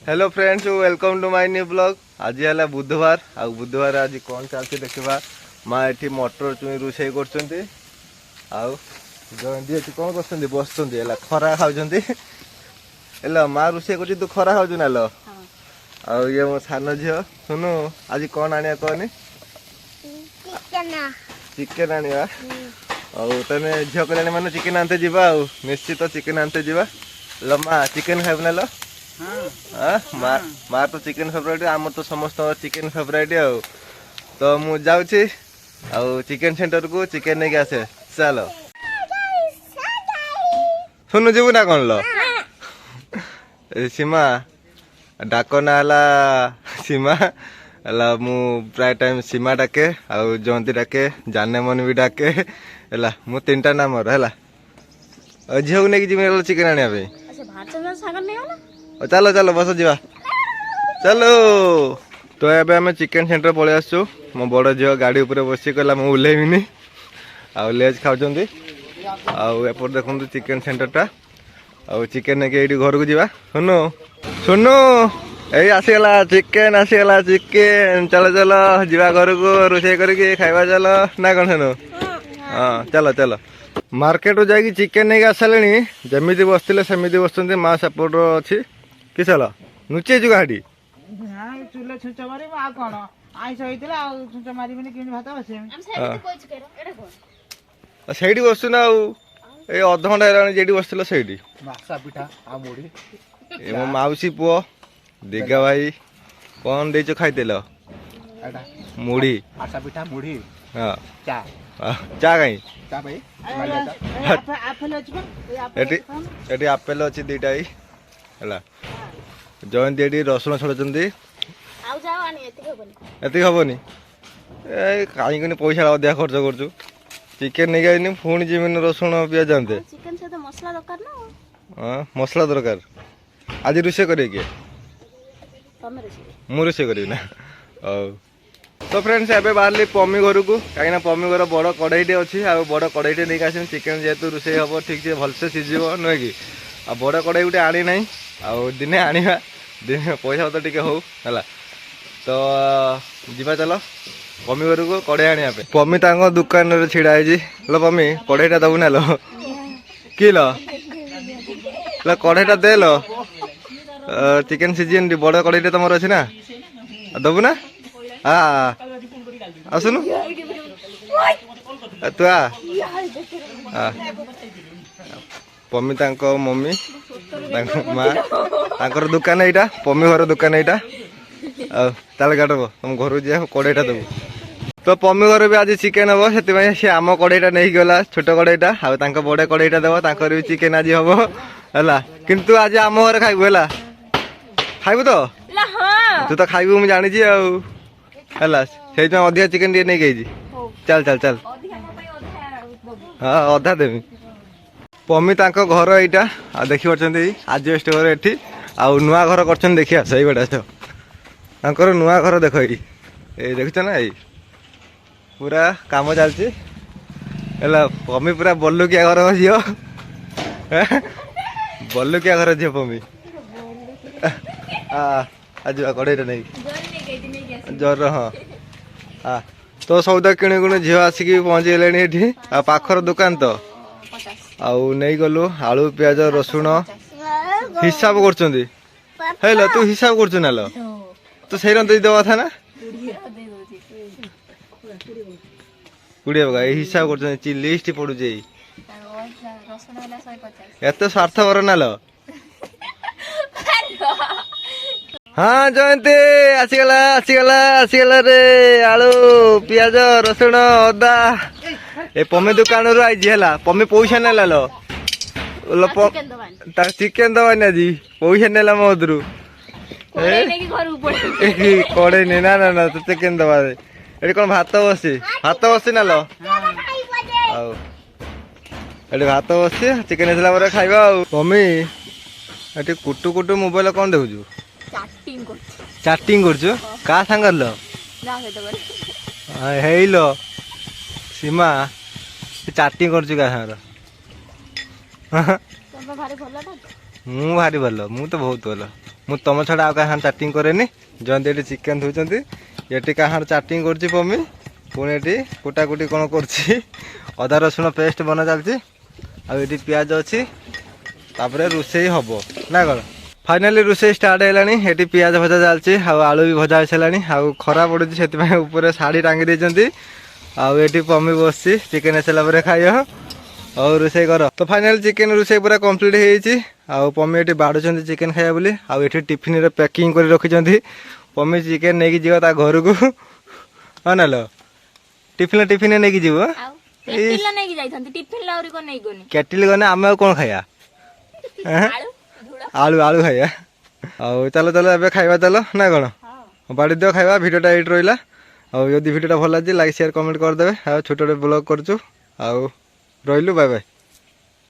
Hello friends welcome to my new blog. आज है बुधवार आ बुधवार आज कौन चलती देखा माँ ये मटर चुई रोषे कर कौन कर बस खरा खाऊ माँ रोषे कर तू खरा खाऊ ना लो ये मो सान झील सुनु आज कौन आने कहनी चिकेन आनिबा तेने झील कल्याणी मान चिकेन आनते जीवा निश्चित चिकेन आनते जीवा लो माँ चिकेन खाइब ना लो माँ तो चिकेन फेवरेट आम तो समस्त चिकेन फेवरेट तो मु जाऊँगी चिकेन सेंटर को चिकेन नहीं आसे चलो सुनु जीवु ना कौन लो सीमा डाक ना सीमा मु प्राय टाइम सीमा डाके जयंती डाके जाने मन भी डाके मु तीनटा नाम है झील को लेकिन जी चिकेन आने चलो चलो बस जा चलो तो ये आम चिकेन सेंटर पलि आसु मो बड़ झील गाड़ी उपर बस कहला मुझे ओह्लैबिनी लेज खाऊँ आपर देखो चिकेन सेंटरटा चिकेन नहीं घर को जा सुनु सुनु यही आसीगला चिकेन चलो चलो जा घर को रोषे करके खाइबा चलो ना कौन सुनु हाँ चलो चलो मार्केट जाकि चिकेन नहीं आसाले जमी बसते सेमती बस माँ सपोर्ट अच्छी कि चल नुचे गाड़ी से बस ना अध घंटा है बस मो मौसी पुओ दिगा भाई कौन दे खाई मुढ़ी हाँ चा कहीं आपेल अच्छी दीटा ही जयंती ये रसुण छड़ुंट एति हेनी कहीं पैसा अधिक खर्च कर चिकेन नहीं गई पुणी जीवन रसुण पियाज जानते मसला दरकार आज रोषे करे मु रोषे करी ना तो फ्रेंड्स एबे बाहर पम्मी घर को कहीं पम्मी घर बड़ कड़ईटे अच्छी बड़ कड़ईटे नहीं आस चिकेन जेहतु रोषे हम ठीक से भलसे सीझ नुहे कि बड़ कड़ई गोटे आनी ना दिने आनिबा दिने पैसा तो टिके हो तो जीवा चलो पम्मी घर को कड़े आने पम्मी तांको दुकान रे छिड़ा है लो पम्मी कड़ईटा दबु ना लो कि लो कड़ईटा दे लो चिकेन सीजन बड़ कड़ईटे तुम अच्छी ना दबु ना हाँ आसुनु तू आ पम्मी तांको मम्मी माँ तांकर दुकान यहाँ पम्मी घर दुकान यहाँ ताले काटब तुम घर जा कड़ईटा देव तो पम्मी घर भी आज चिकेन हम से सी आम कड़ईटा नहीं गला छोट कड़ईटा आ बड़े कड़ईटा देव भी चिकेन आज हम है किंतु आज आम घर खाइबु है खाइबु तो तू तो खाइबु मुझे जानी है से अधिक चिकेन टे नहीं गई चल चल चल हाँ अधा देवी पम्मी तांको घर यहाँ देखी पार्टी आजबेस्ट घर ये नुआ घर कर देखिए सही गोटा तर नुआ घर देख ये देखुच ना ये पूरा काम चलती है पम्मी पूरा बल्लुकिया घर झील बल्लुकिया घर झील पम्मी आज कड़ईटा नहीं जर हाँ हाँ तो सौदा किणी कुणी झील आसिक पहुँचीगले ये पाखर दुकान तो आउ नहीं गलु आलू प्याज रसुण हिसाब कर तू हिसाब कर ना लो तो सही रही देवा था ना 20 बगा हिसाब कर लिस्ट पड़ू एत स्वार्थपर ना लो हाँ जयंती आसीगला आसीगला आसीगला रे आलू पियाज रसुण अदा ए पम्मी दुकान रू आई है पम्मी पैसा नेला लो चिकेन दबानी आज पैसा नेला मो दरू कड़े नहीं ना ना ना तो चिकेन दबा ये कौन भात बसी ना लो ये भात बसी चिकेन है खाइबा पम्मी ये कुटु कुटु मोबाइल कौन देखु चैटिंग कर सांगर लो लो सीमा चैटिंग कर ମୁଁ ଭାରି ଭଲ, ମୁଁ ତ ବହୁତ ଭଲ। ମୁଁ ତମ ଛଡ଼ା ଆଉ କାହା ଚାଟିଂ କରେନି। ଜୟନ୍ତୀ ଏଠି ଚିକେନ୍ ଧୋଉଛନ୍ତି, ଏଠି କାହାର ଚାଟିଂ କରୁଛି ପମି, ପୁଣି ଏଠି କୁଟାକୁଟି କ'ଣ କରୁଛି। ଅଦା ରସୁଣ ପେଷ୍ଟ ବନା ଚାଲିଛି, ଆଉ ଏଠି ପିଆଜ ଅଛି, ତାପରେ ରୋଷେଇ ହବ ନା କ'ଣ? ଫାଇନାଲି ରୋଷେଇ ଷ୍ଟାର୍ଟ ହେଲାଣି। ଏଠି ପିଆଜ ଭଜା ଚାଲିଛି, ଆଉ ଆଳୁ ବି ଭଜା ହେଇସାରିଲାଣି। ଆଉ ଖରା ପଡ଼ୁଛି ସେଥିପାଇଁ ଉପରେ ଶାଢ଼ୀ ଟାଙ୍ଗି ଦେଇଛନ୍ତି। ଆଉ ଏଠି ପମି ବସିଛି, ଚିକେନ୍ ହେଇସାରିଲା ପରେ ଖାଇବ। ଆଉ ରୋଷେଇ କର। ତ ଫାଇନାଲି ଚିକେନ୍ ରୋଷେଇ ପୁରା କମ୍ପ୍ଲିଟ୍ ହେଇଯାଇଛି। ଆଉ ପମି ଏଠି ବାଢ଼ୁଛନ୍ତି ଚିକେନ୍ ଖାଇବା ବୋଲି। ଆଉ ଏଠି ଟିଫିନ୍ରେ ପ୍ୟାକିଂ କରି ରଖିଛନ୍ତି। ପମି ଚିକେନ୍ ନେଇକି ଯିବ ତା ଘରକୁ। ହଁ ନାଲୋ, ଟିଫିନ୍ରେ ନେଇକି ଯିବ। କେଟିଲ ଗଲେ ଆମେ ଆଉ କ'ଣ ଖାଇବା? ଆଳୁ ଖାଇବା। ଆଉ ଚାଲ ଏବେ ଖାଇବା ଚାଲ ନା କ'ଣ? ବାଢ଼ି ଦିଅ ଖାଇବା। ଭିଡ଼ିଓଟା ଏଇଠି ରହିଲା। ଆଉ ଯଦି ଭିଡ଼ିଓଟା ଭଲ ଲାଗିଛି ଲାଇକ୍ ସେୟାର କମେଣ୍ଟ କରିଦେବେ। ଆଉ ଛୋଟ ବ୍ଲଗ୍ କରୁଛୁ। ଆଉ ରହିଲୁ, ବାଏ ବାଏ।